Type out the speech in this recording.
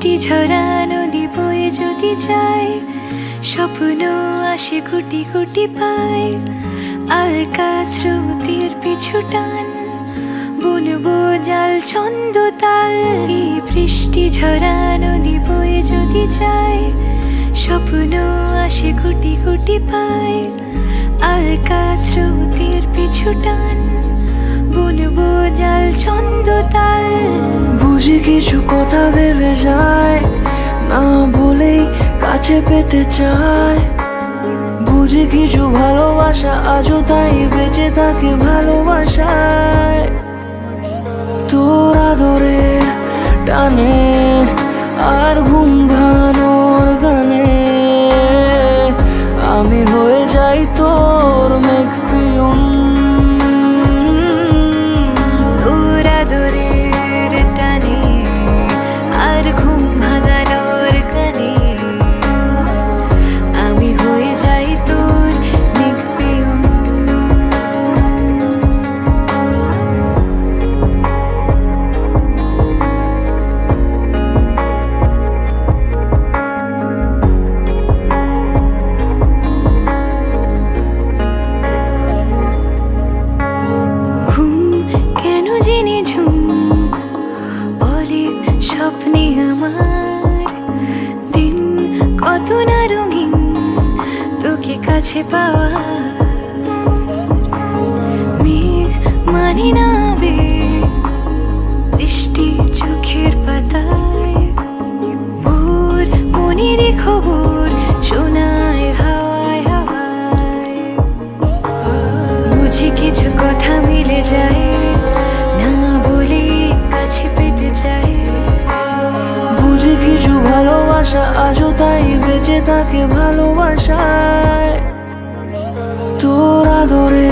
বৃষ্টি ঝরা নদী বয়ে যদি যায়, স্বপ্ন আসে কোটি কোটি পায়। আলকা স্রোতের পিছু টান, বুনবো জাল ছন্দ তাল। এই বৃষ্টি ঝরা নদী বয়ে যদি যায়, স্বপ্ন আসে কোটি কোটি পায়। আলকা স্রোতের পিছু টান, বুনবো জাল ছন্দ তাল। বুঝি কিছু কথা ভেবে যায়, না বলেই কাছে পেতে চায়। বুঝি কিছু ভালোবাসা আজও তাই বেঁচে থাকে ভালোবাসায়। তোর আদরের টানে আর ঘুম ভাঙানোর গানে আমি হয়ে যাই তোর মেঘ পিয়ন। তোর আদরের টানে আর ঘুম ভাঙানোর গানে আমি হয়ে যাই তোর মেঘ পিয়ন। স্বপ্নে আমার দিন কত না রঙিন, তোকে কাছে পাওয়া। মেঘ মানে না বৃষ্টি চোখের পাতায়, ভোর মনের খবর শোনায় হাওয়ায় হাওয়ায়। বুঝি কিছু কথা মিলে যায়, না বলে কাছে পেতে চাই। বুঝি কিছু ভালোবাসা আজও তাই বেঁচে থাকে ভালোবাসায়। তোর আদরে